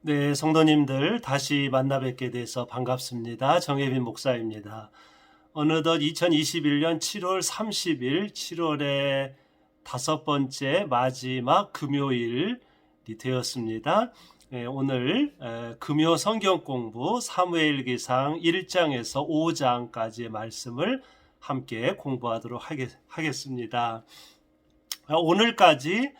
네, 성도님들 다시 만나 뵙게 돼서 반갑습니다. 정혜빈 목사입니다. 어느덧 2021년 7월 30일, 7월의 다섯 번째 마지막 금요일이 되었습니다. 오늘 금요 성경 공부 사무엘기상 1장에서 5장까지의 말씀을 함께 공부하도록 하겠습니다. 오늘까지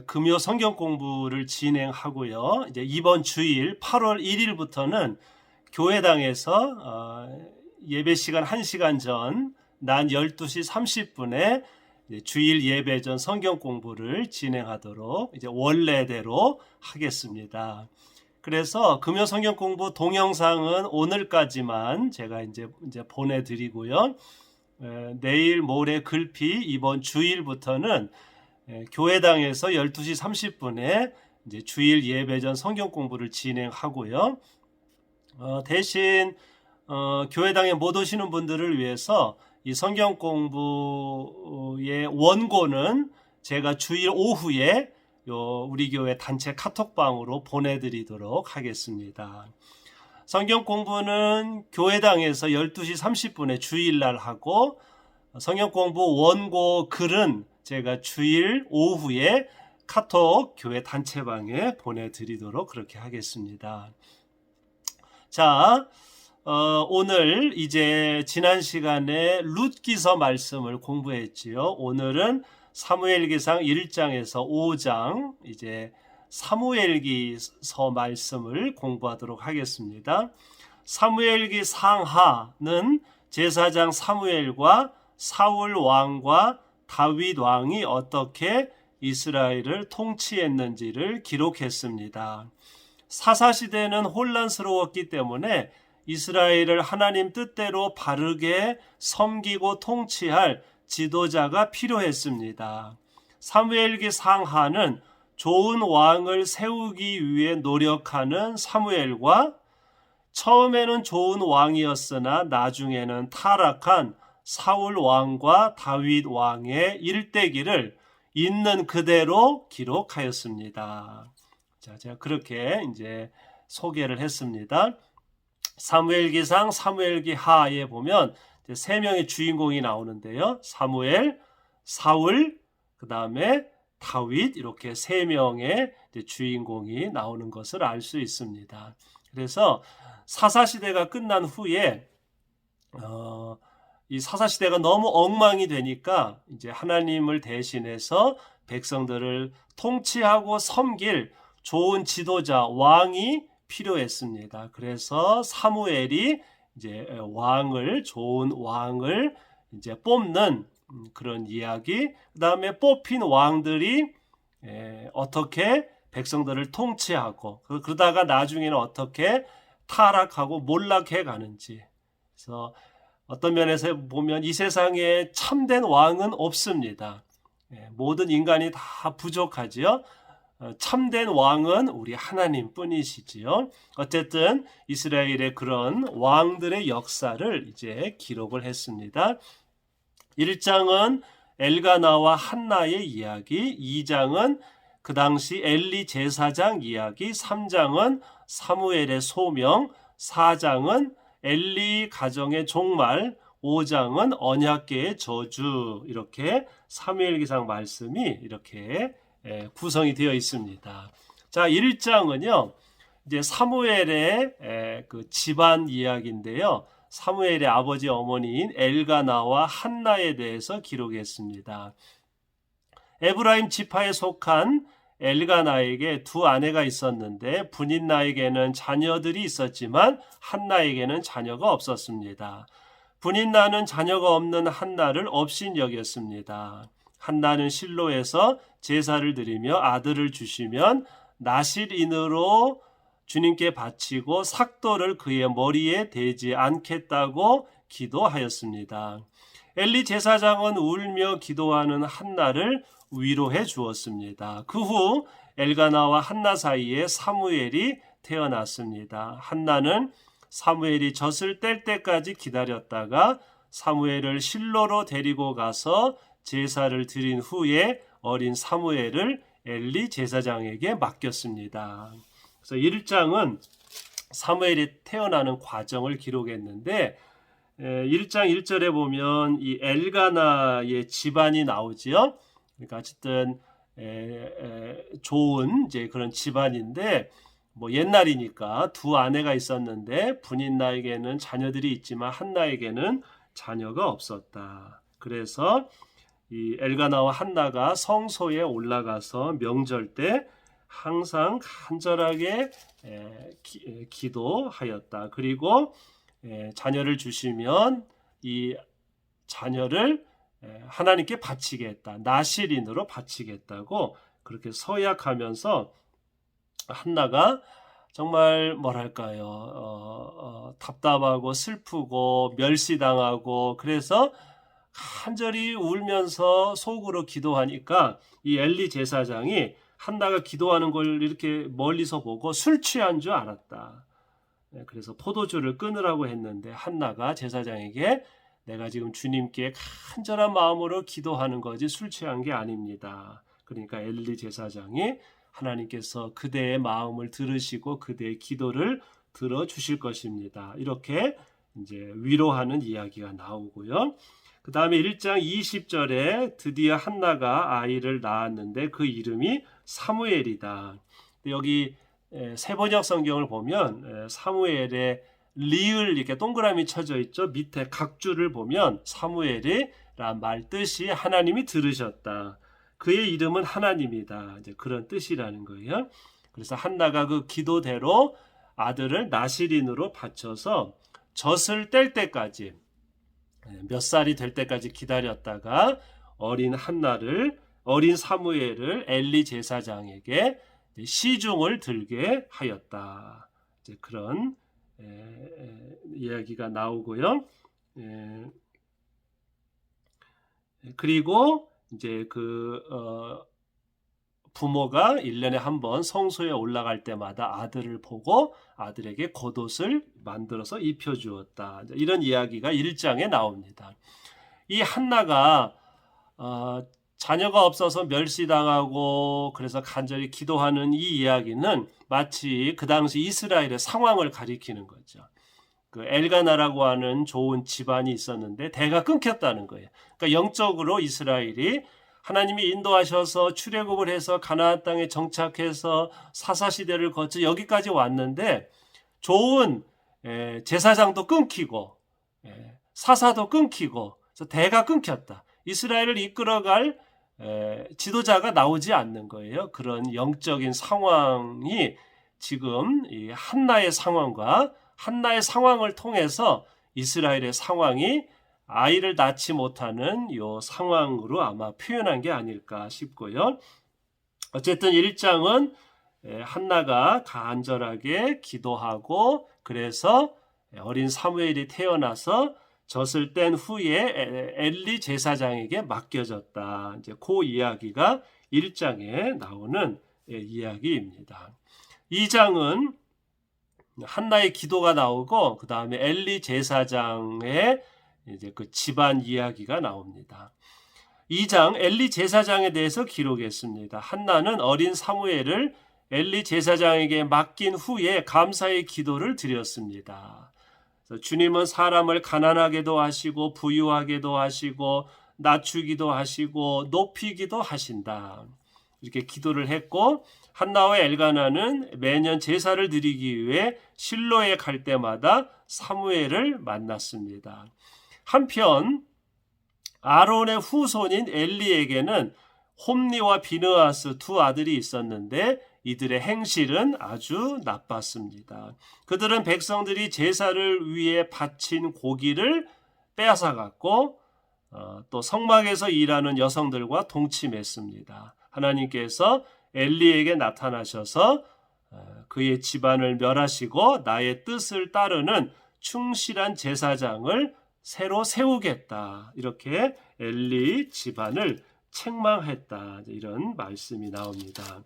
금요 성경 공부를 진행하고요. 이제 이번 주일 8월 1일부터는 교회당에서 예배 시간 1시간 전 낮 12시 30분에 주일 예배 전 성경 공부를 진행하도록 이제 원래대로 하겠습니다. 그래서 금요 성경 공부 동영상은 오늘까지만 제가 이제 보내드리고요. 내일 모레 글피 이번 주일부터는 교회당에서 12시 30분에 이제 주일 예배 전 성경 공부를 진행하고요. 대신 교회당에 못 오시는 분들을 위해서 이 성경 공부의 원고는 제가 주일 오후에 우리 교회 단체 카톡방으로 보내드리도록 하겠습니다. 성경 공부는 교회당에서 12시 30분에 주일날 하고, 성경 공부 원고 글은 제가 주일 오후에 카톡 교회 단체방에 보내드리도록 그렇게 하겠습니다. 자, 오늘 이제 지난 시간에 룻기서 말씀을 공부했지요. 오늘은 사무엘기상 1장에서 5장 이제 사무엘기서 말씀을 공부하도록 하겠습니다. 사무엘기 상하는 제사장 사무엘과 사울 왕과 다윗 왕이 어떻게 이스라엘을 통치했는지를 기록했습니다. 사사시대는 혼란스러웠기 때문에 이스라엘을 하나님 뜻대로 바르게 섬기고 통치할 지도자가 필요했습니다. 사무엘기 상하는 좋은 왕을 세우기 위해 노력하는 사무엘과 처음에는 좋은 왕이었으나 나중에는 타락한 사울 왕과 다윗 왕의 일대기를 있는 그대로 기록하였습니다. 자, 제가 그렇게 이제 소개를 했습니다. 사무엘기상, 사무엘기하에 보면 세 명의 주인공이 나오는데요. 사무엘, 사울, 그 다음에 다윗, 이렇게 세 명의 주인공이 나오는 것을 알 수 있습니다. 그래서 사사시대가 끝난 후에 이 사사시대가 너무 엉망이 되니까 이제 하나님을 대신해서 백성들을 통치하고 섬길 좋은 지도자, 왕이 필요했습니다. 그래서 사무엘이 이제 좋은 왕을 이제 뽑는 그런 이야기, 그 다음에 뽑힌 왕들이 어떻게 백성들을 통치하고 그러다가 나중에는 어떻게 타락하고 몰락해 가는지. 그래서 어떤 면에서 보면 이 세상에 참된 왕은 없습니다. 모든 인간이 다 부족하지요. 참된 왕은 우리 하나님 뿐이시지요. 어쨌든 이스라엘의 그런 왕들의 역사를 이제 기록을 했습니다. 1장은 엘가나와 한나의 이야기, 2장은 그 당시 엘리 제사장 이야기, 3장은 사무엘의 소명, 4장은 엘리 가정의 종말, 5장은 언약궤의 저주, 이렇게 사무엘기상 말씀이 이렇게 구성이 되어 있습니다. 자, 1장은요, 이제 사무엘의 그 집안 이야기인데요. 사무엘의 아버지 어머니인 엘가나와 한나에 대해서 기록했습니다. 에브라임 지파에 속한 엘가나에게 두 아내가 있었는데 분인나에게는 자녀들이 있었지만 한나에게는 자녀가 없었습니다. 분인나는 자녀가 없는 한나를 업신 여겼습니다. 한나는 실로에서 제사를 드리며 아들을 주시면 나실인으로 주님께 바치고 삭도를 그의 머리에 대지 않겠다고 기도하였습니다. 엘리 제사장은 울며 기도하는 한나를 위로해 주었습니다. 그 후 엘가나와 한나 사이에 사무엘이 태어났습니다. 한나는 사무엘이 젖을 뗄 때까지 기다렸다가 사무엘을 실로로 데리고 가서 제사를 드린 후에 어린 사무엘을 엘리 제사장에게 맡겼습니다. 그래서 1장은 사무엘이 태어나는 과정을 기록했는데 1장 1절에 보면 이 엘가나의 집안이 나오지요. 그러니까 어쨌든 좋은 이제 그런 집안인데 뭐 옛날이니까 두 아내가 있었는데 분인 나에게는 자녀들이 있지만 한나에게는 자녀가 없었다. 그래서 이 엘가나와 한나가 성소에 올라가서 명절 때 항상 간절하게 기도하였다. 그리고 자녀를 주시면 이 자녀를 하나님께 바치겠다. 나실인으로 바치겠다고 그렇게 서약하면서 한나가 정말 뭐랄까요, 답답하고 슬프고 멸시당하고 그래서 간절히 울면서 속으로 기도하니까 이 엘리 제사장이 한나가 기도하는 걸 이렇게 멀리서 보고 술 취한 줄 알았다. 그래서 포도주를 끊으라고 했는데 한나가 제사장에게 내가 지금 주님께 간절한 마음으로 기도하는 거지 술 취한 게 아닙니다. 그러니까 엘리 제사장이 하나님께서 그대의 마음을 들으시고 그대의 기도를 들어주실 것입니다. 이렇게 이제 위로하는 이야기가 나오고요. 그 다음에 1장 20절에 드디어 한나가 아이를 낳았는데 그 이름이 사무엘이다. 여기 세번역 성경을 보면 사무엘의 리을 이렇게 동그라미 쳐져 있죠. 밑에 각줄을 보면 사무엘이란 말 뜻이 하나님이 들으셨다. 그의 이름은 하나님이다. 이제 그런 뜻이라는 거예요. 그래서 한나가 그 기도대로 아들을 나실인으로 바쳐서 젖을 뗄 때까지 몇 살이 될 때까지 기다렸다가 어린 사무엘을 엘리 제사장에게 시중을 들게 하였다. 이제 그런 이야기가 나오고요. 그리고 이제 부모가 1년에 한 번 성소에 올라갈 때마다 아들을 보고 아들에게 겉옷을 만들어서 입혀주었다. 이런 이야기가 1장에 나옵니다. 이 한나가 자녀가 없어서 멸시당하고 그래서 간절히 기도하는 이 이야기는 마치 그 당시 이스라엘의 상황을 가리키는 거죠. 그 엘가나라고 하는 좋은 집안이 있었는데 대가 끊겼다는 거예요. 그러니까 영적으로 이스라엘이 하나님이 인도하셔서 출애굽을 해서 가나안 땅에 정착해서 사사시대를 거쳐 여기까지 왔는데 좋은 제사장도 끊기고 사사도 끊기고 그래서 대가 끊겼다. 이스라엘을 이끌어갈 지도자가 나오지 않는 거예요. 그런 영적인 상황이 지금 이 한나의 상황과 한나의 상황을 통해서 이스라엘의 상황이 아이를 낳지 못하는 요 상황으로 아마 표현한 게 아닐까 싶고요. 어쨌든 1장은 한나가 간절하게 기도하고 그래서 어린 사무엘이 태어나서 젖을 뗀 후에 엘리 제사장에게 맡겨졌다. 이제 그 이야기가 1장에 나오는 이야기입니다. 2장은 한나의 기도가 나오고 그 다음에 엘리 제사장의 이제 그 집안 이야기가 나옵니다. 2장 엘리 제사장에 대해서 기록했습니다. 한나는 어린 사무엘을 엘리 제사장에게 맡긴 후에 감사의 기도를 드렸습니다. 주님은 사람을 가난하게도 하시고 부유하게도 하시고 낮추기도 하시고 높이기도 하신다. 이렇게 기도를 했고 한나와 엘가나는 매년 제사를 드리기 위해 실로에 갈 때마다 사무엘을 만났습니다. 한편 아론의 후손인 엘리에게는 홈리와 비느하스 두 아들이 있었는데 이들의 행실은 아주 나빴습니다. 그들은 백성들이 제사를 위해 바친 고기를 빼앗아갔고 또 성막에서 일하는 여성들과 동침했습니다. 하나님께서 엘리에게 나타나셔서 그의 집안을 멸하시고 나의 뜻을 따르는 충실한 제사장을 새로 세우겠다. 이렇게 엘리 집안을 책망했다. 이런 말씀이 나옵니다.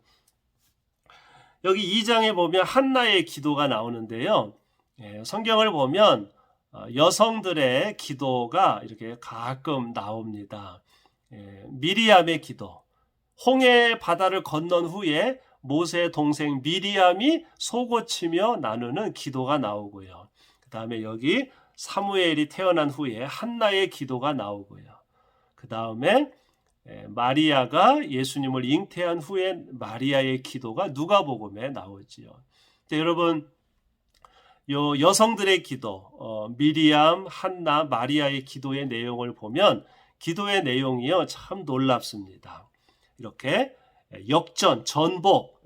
여기 2장에 보면 한나의 기도가 나오는데요. 성경을 보면 여성들의 기도가 이렇게 가끔 나옵니다. 미리암의 기도. 홍해 바다를 건넌 후에 모세의 동생 미리암이 속고치며 나누는 기도가 나오고요. 그 다음에 여기 사무엘이 태어난 후에 한나의 기도가 나오고요. 그 다음에 마리아가 예수님을 잉태한 후에 마리아의 기도가 누가복음에 나오지요. 여러분, 요 여성들의 기도, 미리암, 한나, 마리아의 기도의 내용을 보면 기도의 내용이요 참 놀랍습니다. 이렇게 역전, 전복,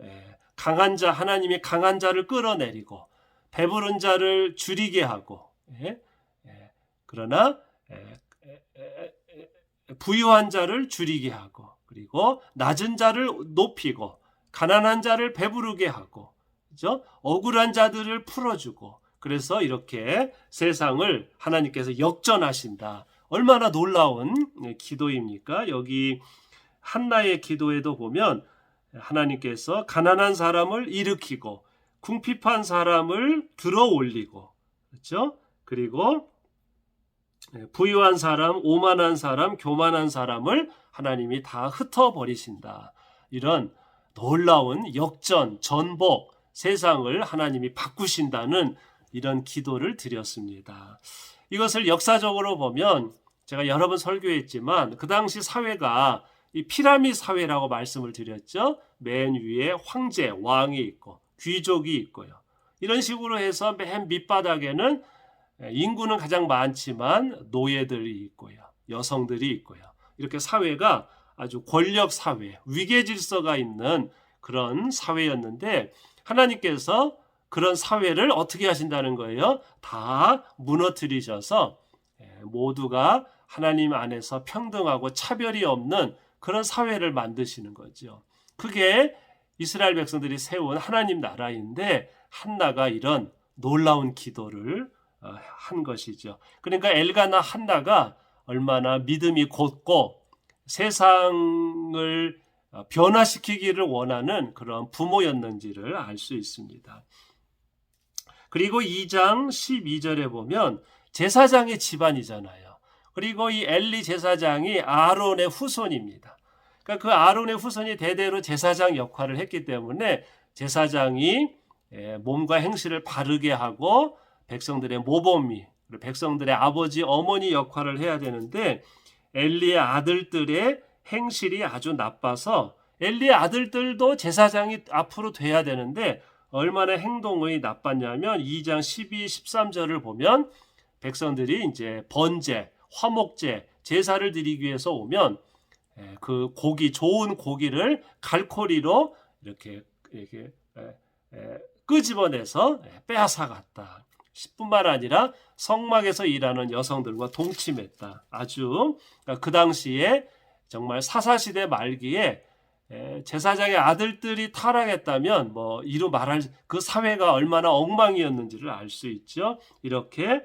강한 자, 하나님이 강한 자를 끌어내리고 배부른 자를 줄이게 하고, 그러나 부유한 자를 줄이게 하고, 그리고 낮은 자를 높이고 가난한 자를 배부르게 하고, 그죠? 억울한 자들을 풀어주고, 그래서 이렇게 세상을 하나님께서 역전하신다. 얼마나 놀라운 기도입니까? 여기 한나의 기도에도 보면 하나님께서 가난한 사람을 일으키고 궁핍한 사람을 들어 올리고, 그렇죠? 그리고 부유한 사람, 오만한 사람, 교만한 사람을 하나님이 다 흩어버리신다. 이런 놀라운 역전, 전복, 세상을 하나님이 바꾸신다는 이런 기도를 드렸습니다. 이것을 역사적으로 보면 제가 여러 번 설교했지만 그 당시 사회가 이 피라미드 사회라고 말씀을 드렸죠. 맨 위에 황제, 왕이 있고 귀족이 있고요. 이런 식으로 해서 맨 밑바닥에는 인구는 가장 많지만 노예들이 있고요. 여성들이 있고요. 이렇게 사회가 아주 권력 사회, 위계 질서가 있는 그런 사회였는데 하나님께서 그런 사회를 어떻게 하신다는 거예요? 다 무너뜨리셔서 모두가 하나님 안에서 평등하고 차별이 없는 그런 사회를 만드시는 거죠. 그게 이스라엘 백성들이 세운 하나님 나라인데 한나가 이런 놀라운 기도를 한 것이죠. 그러니까 엘가나 한나가 얼마나 믿음이 곧고 세상을 변화시키기를 원하는 그런 부모였는지를 알 수 있습니다. 그리고 2장 12절에 보면 제사장의 집안이잖아요. 그리고 이 엘리 제사장이 아론의 후손입니다. 그러니까 그 아론의 후손이 대대로 제사장 역할을 했기 때문에 제사장이 몸과 행실을 바르게 하고 백성들의 모범이, 백성들의 아버지, 어머니 역할을 해야 되는데 엘리의 아들들의 행실이 아주 나빠서 엘리의 아들들도 제사장이 앞으로 돼야 되는데 얼마나 행동이 나빴냐면 2장 12, 13절을 보면 백성들이 이제 번제, 화목제, 제사를 드리기 위해서 오면 그 고기, 좋은 고기를 갈코리로 이렇게 끄집어내서 빼앗아갔다. 뿐만 아니라 성막에서 일하는 여성들과 동침했다. 아주 그 당시에 정말 사사시대 말기에 제사장의 아들들이 타락했다면 뭐 이루 말할 그 사회가 얼마나 엉망이었는지를 알 수 있죠. 이렇게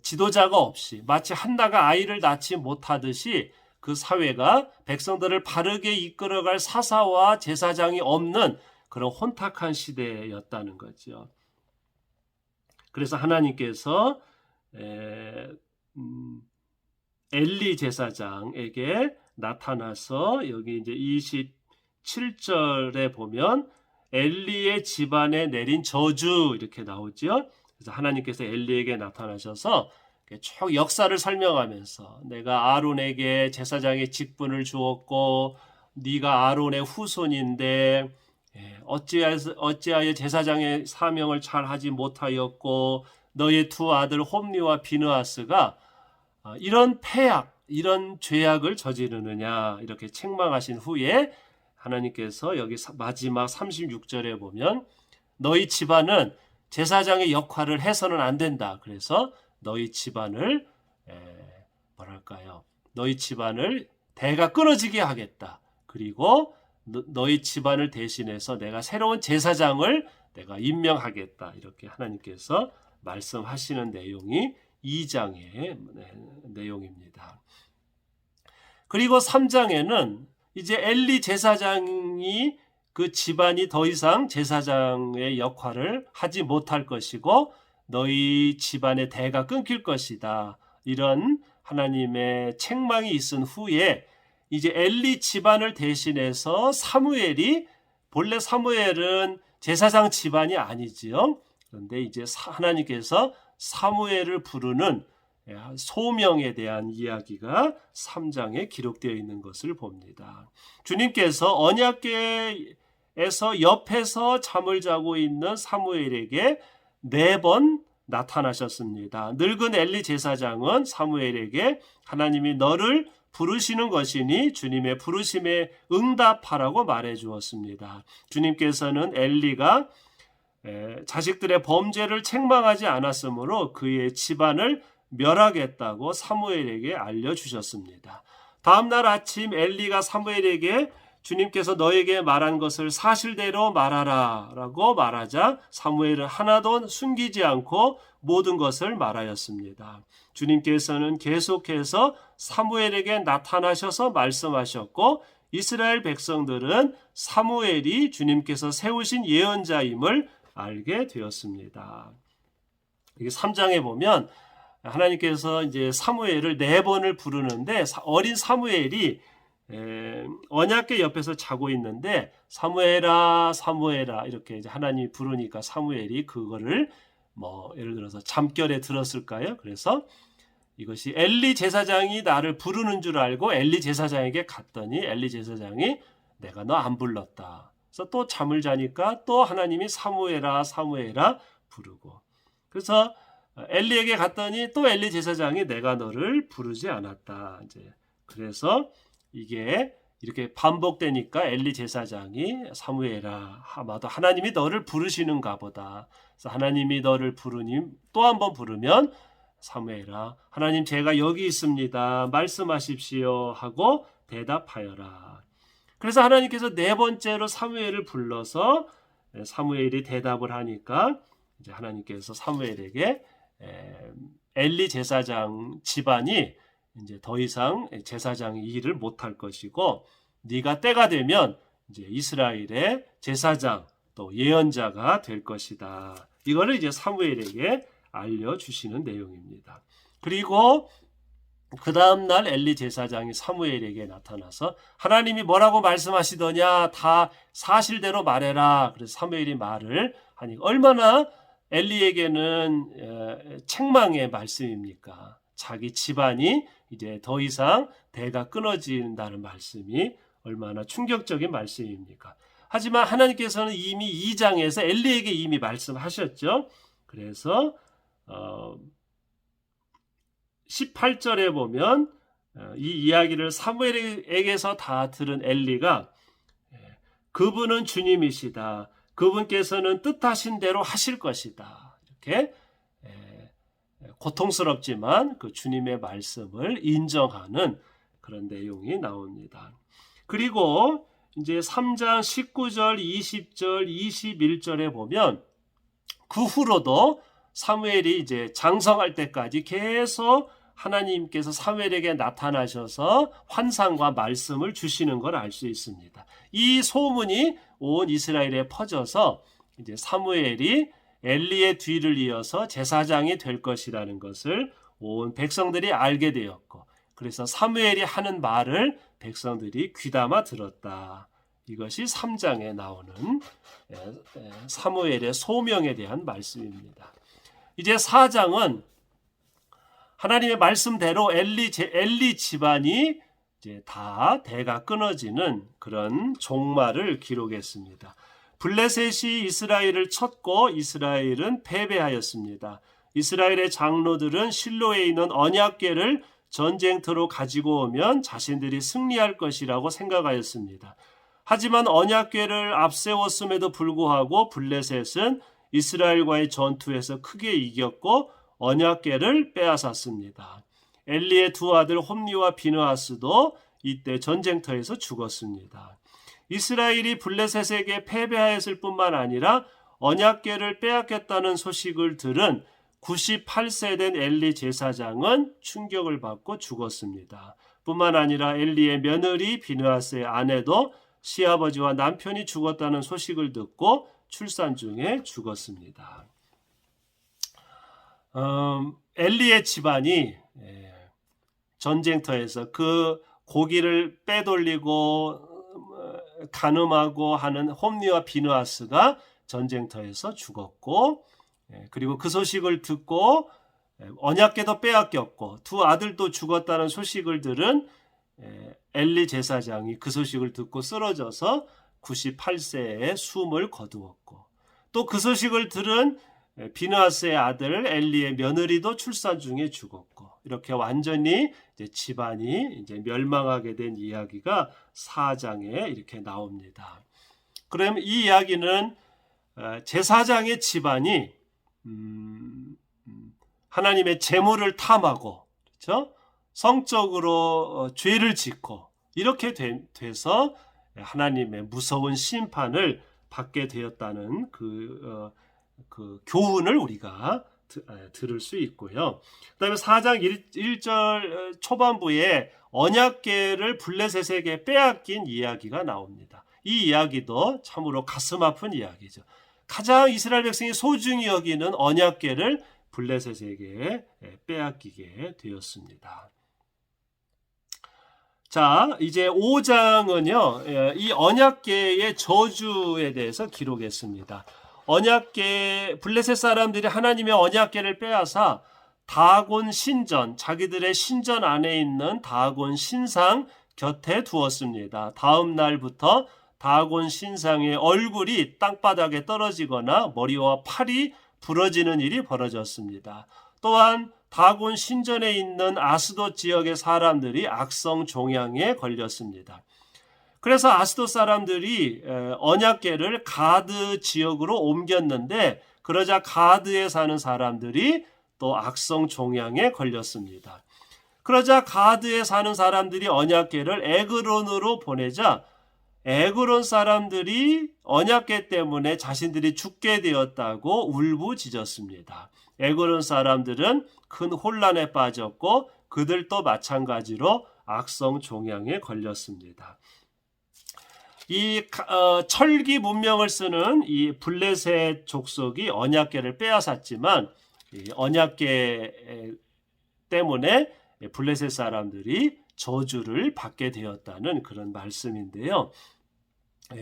지도자가 없이 마치 한나가 아이를 낳지 못하듯이 그 사회가 백성들을 바르게 이끌어갈 사사와 제사장이 없는 그런 혼탁한 시대였다는 거죠. 그래서 하나님께서 엘리 제사장에게 나타나서 여기 이제 27절에 보면 엘리의 집안에 내린 저주 이렇게 나오죠. 그래서 하나님께서 엘리에게 나타나셔서 쭉 역사를 설명하면서 내가 아론에게 제사장의 직분을 주었고 네가 아론의 후손인데 어찌하여 제사장의 사명을 잘 하지 못하였고 너의 두 아들 홈리와 비느하스가 이런 패악, 이런 죄악을 저지르느냐 이렇게 책망하신 후에 하나님께서 여기 마지막 36절에 보면 너희 집안은 제사장의 역할을 해서는 안 된다. 그래서 너희 집안을 너희 집안을 대가 끊어지게 하겠다. 그리고 너희 집안을 대신해서 내가 새로운 제사장을 내가 임명하겠다. 이렇게 하나님께서 말씀하시는 내용이 2장의 내용입니다. 그리고 3장에는 이제 엘리 제사장이 그 집안이 더 이상 제사장의 역할을 하지 못할 것이고 너희 집안의 대가 끊길 것이다. 이런 하나님의 책망이 있은 후에 이제 엘리 집안을 대신해서 사무엘이, 본래 사무엘은 제사장 집안이 아니지요. 그런데 이제 하나님께서 사무엘을 부르는 소명에 대한 이야기가 3장에 기록되어 있는 것을 봅니다. 주님께서 언약궤에서 옆에서 잠을 자고 있는 사무엘에게 4번 나타나셨습니다. 늙은 엘리 제사장은 사무엘에게 하나님이 너를 부르시는 것이니 주님의 부르심에 응답하라고 말해 주었습니다. 주님께서는 엘리가 자식들의 범죄를 책망하지 않았으므로 그의 집안을 멸하겠다고 사무엘에게 알려주셨습니다. 다음날 아침 엘리가 사무엘에게 주님께서 너에게 말한 것을 사실대로 말하라 라고 말하자 사무엘은 하나도 숨기지 않고 모든 것을 말하였습니다. 주님께서는 계속해서 사무엘에게 나타나셔서 말씀하셨고 이스라엘 백성들은 사무엘이 주님께서 세우신 예언자임을 알게 되었습니다. 이게 3장에 보면 하나님께서 이제 사무엘을 4번을 부르는데 어린 사무엘이 언약궤 옆에서 자고 있는데 사무엘아 사무엘아 이렇게 이제 하나님이 부르니까 사무엘이 그거를 뭐 예를 들어서 잠결에 들었을까요? 그래서 이것이 엘리 제사장이 나를 부르는 줄 알고 엘리 제사장에게 갔더니 엘리 제사장이 내가 너 안 불렀다. 그래서 또 잠을 자니까 또 하나님이 사무엘아 사무엘아 부르고 그래서 엘리에게 갔더니 또 엘리 제사장이 내가 너를 부르지 않았다. 이제 그래서 이게 이렇게 반복되니까 엘리 제사장이 사무엘아 아마도 하나님이 너를 부르시는가 보다. 그래서 하나님이 너를 부르니 또 한 번 부르면 사무엘아 하나님 제가 여기 있습니다. 말씀하십시오 하고 대답하여라. 그래서 하나님께서 4번째로 사무엘을 불러서 사무엘이 대답을 하니까 이제 하나님께서 사무엘에게 엘리 제사장 집안이 이제 더 이상 제사장 일을 못할 것이고 네가 때가 되면 이제 이스라엘의 제사장 또 예언자가 될 것이다. 이거를 이제 사무엘에게 알려주시는 내용입니다. 그리고 그 다음날 엘리 제사장이 사무엘에게 나타나서 하나님이 뭐라고 말씀하시더냐 다 사실대로 말해라. 그래서 사무엘이 말을 하니 얼마나 엘리에게는 책망의 말씀입니까? 자기 집안이 이제 더 이상 대가 끊어진다는 말씀이 얼마나 충격적인 말씀입니까? 하지만 하나님께서는 이미 2장에서 엘리에게 이미 말씀하셨죠. 그래서 18절에 보면 이 이야기를 사무엘에게서 다 들은 엘리가 그분은 주님이시다. 그분께서는 뜻하신 대로 하실 것이다. 이렇게 고통스럽지만 그 주님의 말씀을 인정하는 그런 내용이 나옵니다. 그리고 이제 3장 19절, 20절, 21절에 보면 그 후로도 사무엘이 이제 장성할 때까지 계속 하나님께서 사무엘에게 나타나셔서 환상과 말씀을 주시는 걸 알 수 있습니다. 이 소문이 온 이스라엘에 퍼져서 이제 사무엘이 엘리의 뒤를 이어서 제사장이 될 것이라는 것을 온 백성들이 알게 되었고 그래서 사무엘이 하는 말을 백성들이 귀담아 들었다. 이것이 3장에 나오는 사무엘의 소명에 대한 말씀입니다. 이제 4장은 하나님의 말씀대로 엘리 집안이 이제 다 대가 끊어지는 그런 종말을 기록했습니다. 블레셋이 이스라엘을 쳤고 이스라엘은 패배하였습니다. 이스라엘의 장로들은 실로에 있는 언약궤를 전쟁터로 가지고 오면 자신들이 승리할 것이라고 생각하였습니다. 하지만 언약궤를 앞세웠음에도 불구하고 블레셋은 이스라엘과의 전투에서 크게 이겼고 언약궤를 빼앗았습니다. 엘리의 두 아들 홈리와 비느하스도 이때 전쟁터에서 죽었습니다. 이스라엘이 블레셋에게 패배하였을 뿐만 아니라 언약궤를 빼앗겼다는 소식을 들은 98세 된 엘리 제사장은 충격을 받고 죽었습니다. 뿐만 아니라 엘리의 며느리 비느하스의 아내도 시아버지와 남편이 죽었다는 소식을 듣고 출산 중에 죽었습니다. 엘리의 집안이 전쟁터에서 그 고기를 빼돌리고 간음하고 하는 홈리와 비느하스가 전쟁터에서 죽었고, 그리고 그 소식을 듣고 언약궤도 빼앗겼고 두 아들도 죽었다는 소식을 들은 엘리 제사장이 그 소식을 듣고 쓰러져서 98세에 숨을 거두었고, 또 그 소식을 들은 비느하스의 아들 엘리의 며느리도 출산 중에 죽었고, 이렇게 완전히 이제 집안이 이제 멸망하게 된 이야기가 4장에 이렇게 나옵니다. 그럼 이 이야기는 제사장의 집안이 하나님의 재물을 탐하고, 그렇죠? 성적으로 죄를 짓고 이렇게 돼서 하나님의 무서운 심판을 받게 되었다는 그 교훈을 우리가 들을 수 있고요. 그 다음에 4장 1절 초반부에 언약궤를 블레셋에게 빼앗긴 이야기가 나옵니다. 이 이야기도 참으로 가슴 아픈 이야기죠. 가장 이스라엘 백성이 소중히 여기는 언약궤를 블레셋에게 빼앗기게 되었습니다. 자, 이제 5장은요, 이 언약궤의 저주에 대해서 기록했습니다. 언약궤, 블레셋 사람들이 하나님의 언약궤를 빼앗아 다곤 신전, 자기들의 신전 안에 있는 다곤 신상 곁에 두었습니다. 다음 날부터 다곤 신상의 얼굴이 땅바닥에 떨어지거나 머리와 팔이 부러지는 일이 벌어졌습니다. 또한 다곤 신전에 있는 아스돗 지역의 사람들이 악성 종양에 걸렸습니다. 그래서 아스돗 사람들이 언약궤를 가드 지역으로 옮겼는데, 그러자 가드에 사는 사람들이 또 악성 종양에 걸렸습니다. 그러자 가드에 사는 사람들이 언약궤를 에그론으로 보내자 에그론 사람들이 언약궤 때문에 자신들이 죽게 되었다고 울부짖었습니다. 에그론 사람들은 큰 혼란에 빠졌고 그들도 마찬가지로 악성 종양에 걸렸습니다. 이 철기 문명을 쓰는 이 블레셋 족속이 언약궤를 빼앗았지만, 이 언약궤 때문에 블레셋 사람들이 저주를 받게 되었다는 그런 말씀인데요.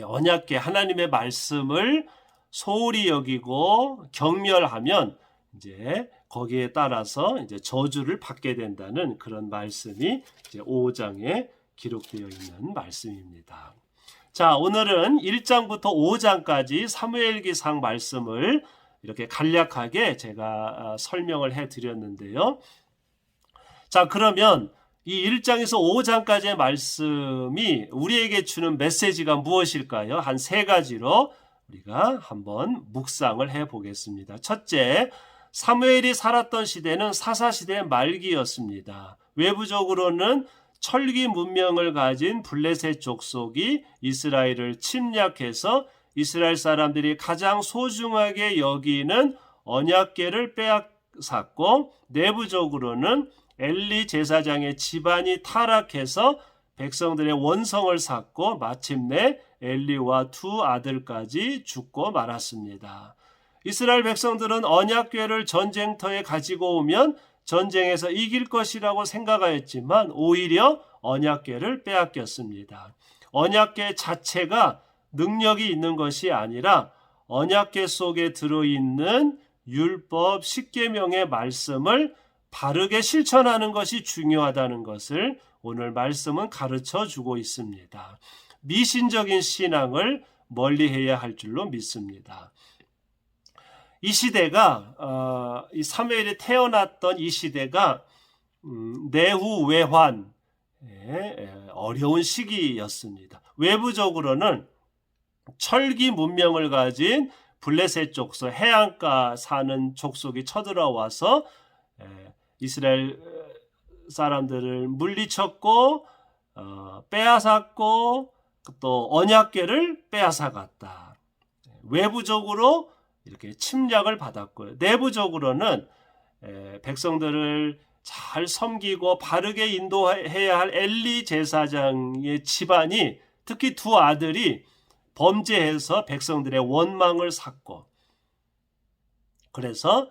언약궤 하나님의 말씀을 소홀히 여기고 경멸하면 이제 거기에 따라서 이제 저주를 받게 된다는 그런 말씀이 이제 5장에 기록되어 있는 말씀입니다. 자, 오늘은 1장부터 5장까지 사무엘기상 말씀을 이렇게 간략하게 제가 설명을 해 드렸는데요. 자, 그러면 이 1장에서 5장까지의 말씀이 우리에게 주는 메시지가 무엇일까요? 한 세 가지로 우리가 한번 묵상을 해 보겠습니다. 첫째, 사무엘이 살았던 시대는 사사시대의 말기였습니다. 외부적으로는 철기 문명을 가진 블레셋 족속이 이스라엘을 침략해서 이스라엘 사람들이 가장 소중하게 여기는 언약궤를 빼앗았고, 내부적으로는 엘리 제사장의 집안이 타락해서 백성들의 원성을 샀고 마침내 엘리와 두 아들까지 죽고 말았습니다. 이스라엘 백성들은 언약궤를 전쟁터에 가지고 오면 전쟁에서 이길 것이라고 생각하였지만 오히려 언약궤를 빼앗겼습니다. 언약궤 자체가 능력이 있는 것이 아니라 언약궤 속에 들어있는 율법 10계명의 말씀을 바르게 실천하는 것이 중요하다는 것을 오늘 말씀은 가르쳐 주고 있습니다. 미신적인 신앙을 멀리해야 할 줄로 믿습니다. 이 시대가 이 사무엘이 태어났던 이 시대가 내후외환의 어려운 시기였습니다. 외부적으로는 철기 문명을 가진 블레셋 족속, 해안가 사는 족속이 쳐들어와서 이스라엘 사람들을 물리쳤고 빼앗았고 또 언약궤를 빼앗아갔다. 외부적으로 이렇게 침략을 받았고요. 내부적으로는 백성들을 잘 섬기고 바르게 인도해야 할 엘리 제사장의 집안이, 특히 두 아들이 범죄해서 백성들의 원망을 샀고, 그래서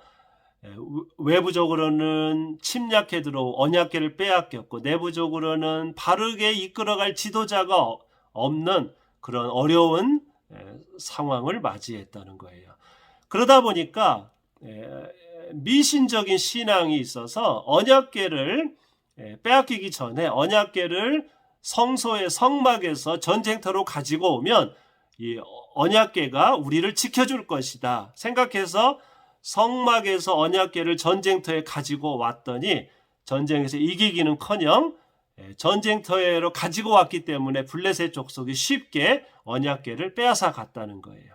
외부적으로는 침략해 들어온 언약궤를 빼앗겼고 내부적으로는 바르게 이끌어갈 지도자가 없는 그런 어려운 상황을 맞이했다는 거예요. 그러다 보니까 미신적인 신앙이 있어서 언약궤를 빼앗기기 전에 언약궤를 성소의 성막에서 전쟁터로 가지고 오면 이 언약궤가 우리를 지켜줄 것이다 생각해서 성막에서 언약궤를 전쟁터에 가지고 왔더니 전쟁에서 이기기는커녕 전쟁터로 가지고 왔기 때문에 블레셋 족속이 쉽게 언약궤를 빼앗아 갔다는 거예요.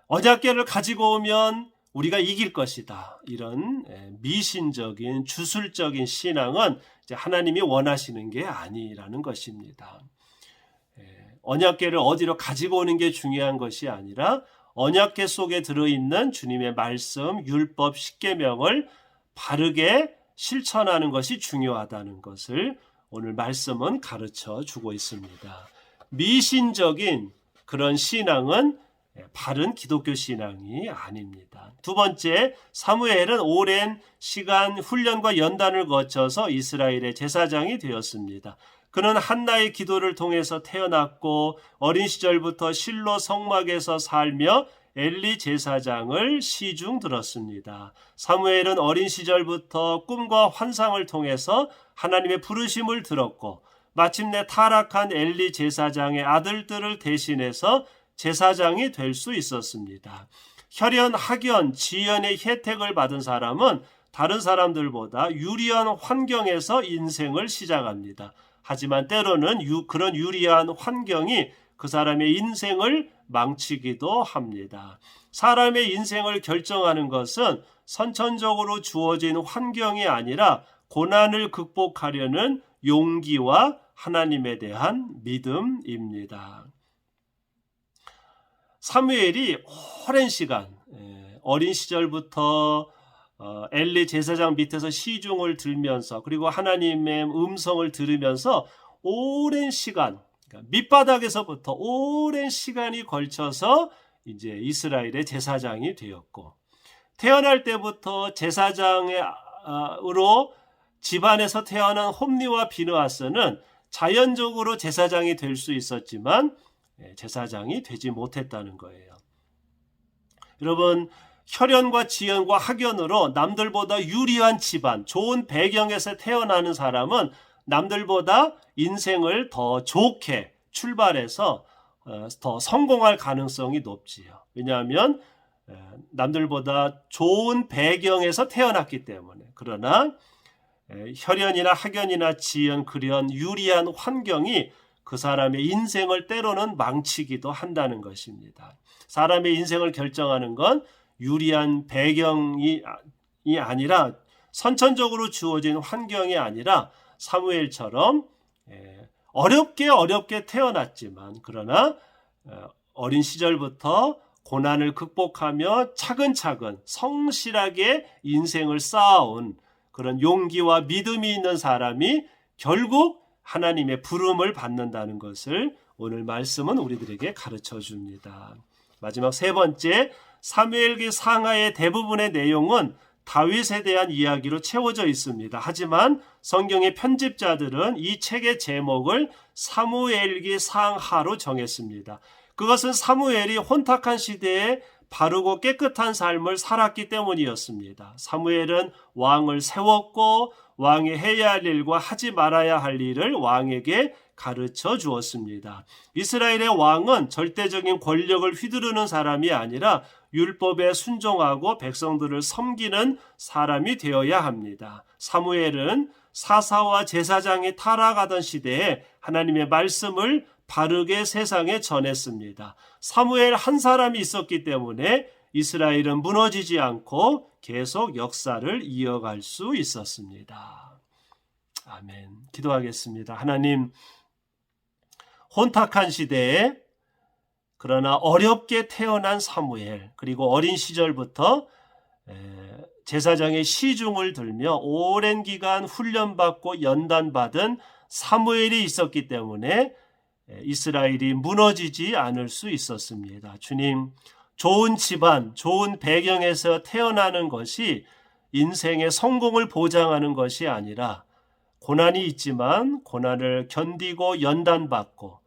언약궤를 가지고 오면 우리가 이길 것이다. 이런 미신적인 주술적인 신앙은 이제 하나님이 원하시는 게 아니라는 것입니다. 언약궤를 어디로 가지고 오는 게 중요한 것이 아니라 언약궤 속에 들어있는 주님의 말씀, 율법, 십계명을 바르게 실천하는 것이 중요하다는 것을 오늘 말씀은 가르쳐 주고 있습니다. 미신적인 그런 신앙은 바른 기독교 신앙이 아닙니다. 두 번째, 사무엘은 오랜 시간 훈련과 연단을 거쳐서 이스라엘의 제사장이 되었습니다. 그는 한나의 기도를 통해서 태어났고 어린 시절부터 실로 성막에서 살며 엘리 제사장을 시중 들었습니다. 사무엘은 어린 시절부터 꿈과 환상을 통해서 하나님의 부르심을 들었고 마침내 타락한 엘리 제사장의 아들들을 대신해서 제사장이 될 수 있었습니다. 혈연, 학연, 지연의 혜택을 받은 사람은 다른 사람들보다 유리한 환경에서 인생을 시작합니다. 하지만 때로는 그런 유리한 환경이 그 사람의 인생을 망치기도 합니다. 사람의 인생을 결정하는 것은 선천적으로 주어진 환경이 아니라 고난을 극복하려는 용기와 하나님에 대한 믿음입니다. 사무엘이 오랜 시간 어린 시절부터 엘리 제사장 밑에서 시중을 들면서 그리고 하나님의 음성을 들으면서 오랜 시간 그러니까 밑바닥에서부터 오랜 시간이 걸쳐서 이제 이스라엘의 제사장이 되었고 태어날 때부터 제사장으로 집안에서 태어난 홈리와 비느하스는 자연적으로 제사장이 될 수 있었지만 제사장이 되지 못했다는 거예요. 여러분 혈연과 지연과 학연으로 남들보다 유리한 집안, 좋은 배경에서 태어나는 사람은 남들보다 인생을 더 좋게 출발해서 더 성공할 가능성이 높지요. 왜냐하면 남들보다 좋은 배경에서 태어났기 때문에. 그러나 혈연이나 학연이나 지연, 근연, 유리한 환경이 그 사람의 인생을 때로는 망치기도 한다는 것입니다. 사람의 인생을 결정하는 건 유리한 배경이 아니라 선천적으로 주어진 환경이 아니라 사무엘처럼 어렵게 태어났지만 그러나 어린 시절부터 고난을 극복하며 차근차근 성실하게 인생을 쌓아온 그런 용기와 믿음이 있는 사람이 결국 하나님의 부름을 받는다는 것을 오늘 말씀은 우리들에게 가르쳐 줍니다. 마지막 세 번째, 사무엘기 상하의 대부분의 내용은 다윗에 대한 이야기로 채워져 있습니다. 하지만 성경의 편집자들은 이 책의 제목을 사무엘기 상하로 정했습니다. 그것은 사무엘이 혼탁한 시대에 바르고 깨끗한 삶을 살았기 때문이었습니다. 사무엘은 왕을 세웠고 왕이 해야 할 일과 하지 말아야 할 일을 왕에게 가르쳐 주었습니다. 이스라엘의 왕은 절대적인 권력을 휘두르는 사람이 아니라 율법에 순종하고 백성들을 섬기는 사람이 되어야 합니다. 사무엘은 사사와 제사장이 타락하던 시대에 하나님의 말씀을 바르게 세상에 전했습니다. 사무엘 한 사람이 있었기 때문에 이스라엘은 무너지지 않고 계속 역사를 이어갈 수 있었습니다. 아멘. 기도하겠습니다. 하나님, 혼탁한 시대에 그러나 어렵게 태어난 사무엘 그리고 어린 시절부터 제사장의 시중을 들며 오랜 기간 훈련받고 연단받은 사무엘이 있었기 때문에 이스라엘이 무너지지 않을 수 있었습니다. 주님, 좋은 집안, 좋은 배경에서 태어나는 것이 인생의 성공을 보장하는 것이 아니라 고난이 있지만 고난을 견디고 연단받고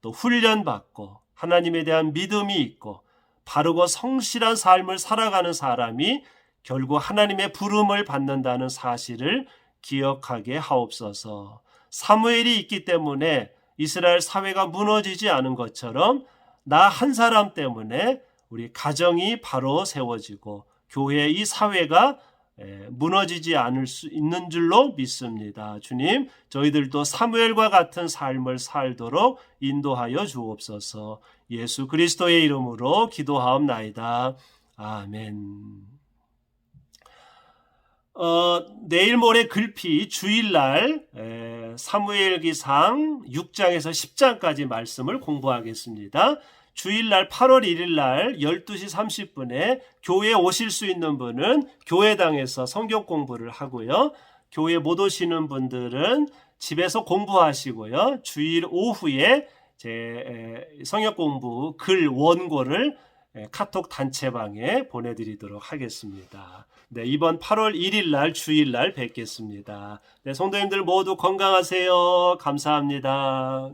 또 훈련받고 하나님에 대한 믿음이 있고 바르고 성실한 삶을 살아가는 사람이 결국 하나님의 부름을 받는다는 사실을 기억하게 하옵소서. 사무엘이 있기 때문에 이스라엘 사회가 무너지지 않은 것처럼 나 한 사람 때문에 우리 가정이 바로 세워지고 교회 이 사회가 무너지지 않을 수 있는 줄로 믿습니다. 주님, 저희들도 사무엘과 같은 삶을 살도록 인도하여 주옵소서. 예수 그리스도의 이름으로 기도하옵나이다. 아멘. 내일 모레 글피 주일날 사무엘기상 6장에서 10장까지 말씀을 공부하겠습니다. 주일날 8월 1일날 12시 30분에 교회에 오실 수 있는 분은 교회당에서 성경 공부를 하고요. 교회 못 오시는 분들은 집에서 공부하시고요. 주일 오후에 제 성경 공부 글 원고를 카톡 단체방에 보내드리도록 하겠습니다. 네, 이번 8월 1일날 주일날 뵙겠습니다. 네, 성도님들 모두 건강하세요. 감사합니다.